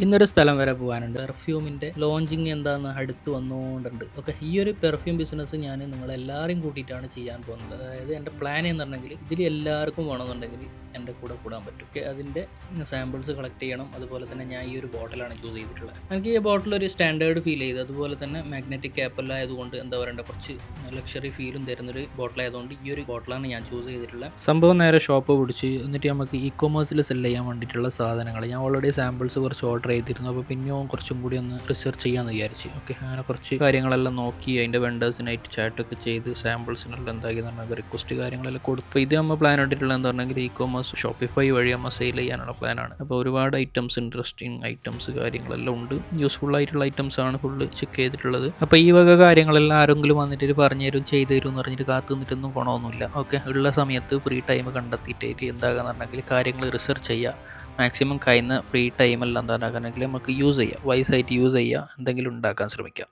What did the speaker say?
ഇന്നൊരു സ്ഥലം വരെ പോകാനുണ്ട്. പെർഫ്യൂമിൻ്റെ ലോഞ്ചിങ് എന്താണെന്ന് അടുത്ത് വന്നുകൊണ്ടുണ്ട്. ഓക്കെ, ഈ ഒരു പെർഫ്യൂം ബിസിനസ് ഞാൻ നിങ്ങളെല്ലാവരെയും കൂട്ടിയിട്ടാണ് ചെയ്യാൻ പോകുന്നത്. അതായത് എൻ്റെ പ്ലാൻ എന്ന് പറഞ്ഞെങ്കിൽ ഇതിൽ എല്ലാവർക്കും വേണമെന്നുണ്ടെങ്കിൽ എൻ്റെ കൂടെ കൂടാൻ പറ്റും. ഓക്കെ, അതിൻ്റെ സാമ്പിൾസ് കളക്ട് ചെയ്യണം. അതുപോലെ തന്നെ ഞാൻ ഈ ഒരു ബോട്ടിലാണ് ചൂസ് ചെയ്തിട്ടുള്ളത്. എനിക്ക് ഈ ബോട്ടിൽ ഒരു സ്റ്റാൻഡേർഡ് ഫീൽ ചെയ്തു. അതുപോലെ തന്നെ മാഗ്നറ്റിക് ക്യാപ്പെല്ലാം ആയതുകൊണ്ട് എന്താ പറയണ്ട, കുറച്ച് ലക്ഷറി ഫീലും തരുന്നൊരു ബോട്ടിലായതുകൊണ്ട് ഈ ഒരു ബോട്ടിലാണ് ഞാൻ ചൂസ് ചെയ്തിട്ടുള്ളത്. സംഭവം നേരെ ഷോപ്പ് പിടിച്ച് എന്നിട്ട് നമുക്ക് ഇ കൊമേഴ്സിൽ സെല് ചെയ്യാൻ വേണ്ടിയിട്ടുള്ള സാധനങ്ങൾ ഞാൻ ഓൾറെഡി സാമ്പിൾസ് കുറച്ച് ഓർഡർ ചെയ്തിരുന്നു. അപ്പോൾ പിന്നെയും കുറച്ചും കൂടി ഒന്ന് റിസർച്ച് ചെയ്യാമെന്ന് വിചാരിച്ചു. ഓക്കെ, അങ്ങനെ കുറച്ച് കാര്യങ്ങളെല്ലാം നോക്കി അതിൻ്റെ വെണ്ടേഴ്സിനായിട്ട് ചാറ്റൊക്കെ ചെയ്ത് സാമ്പിൾസിനെല്ലാം എന്താക്കി പറഞ്ഞാൽ റിക്വസ്റ്റ് കാര്യങ്ങളെല്ലാം കൊടുത്തു. ഇത് നമ്മൾ പ്ലാൻ ഇട്ടിട്ടുള്ളത് എന്താ പറഞ്ഞെങ്കിൽ ഇ കൊമേഴ്സ് ഷോപ്പിഫൈ വഴി നമ്മൾ സെയിൽ ചെയ്യാനുള്ള പ്ലാനാണ്. അപ്പോൾ ഒരുപാട് ഐറ്റംസ്, ഇൻട്രസ്റ്റിംഗ് ഐറ്റംസ് കാര്യങ്ങളെല്ലാം ഉണ്ട്. യൂസ്ഫുൾ ആയിട്ടുള്ള ഐറ്റംസ് ആണ് ഫുള്ള് ചെക്ക് ചെയ്തിട്ടുള്ളത്. അപ്പോൾ ഈ വക കാര്യങ്ങളെല്ലാം ആരെങ്കിലും വന്നിട്ട് പറഞ്ഞു തരും, ചെയ്തു തരും എന്ന് പറഞ്ഞിട്ട് കാത്തു നിന്നിട്ടൊന്നും ഗുണമൊന്നുമില്ല. ഓക്കെ, ഉള്ള സമയത്ത് ഫ്രീ ടൈം കണ്ടെത്തിയിട്ട് എന്താകാന്ന് പറഞ്ഞെങ്കിൽ കാര്യങ്ങൾ റിസർച്ച് ചെയ്യുക. മാക്സിമം കഴിയുന്ന ഫ്രീ ടൈമെല്ലാം എന്താണെന്നുണ്ടെങ്കിൽ നമുക്ക് യൂസ് ചെയ്യുക, വൈസായിട്ട് യൂസ് ചെയ്യുക, എന്തെങ്കിലും ഉണ്ടാക്കാൻ ശ്രമിക്കുക.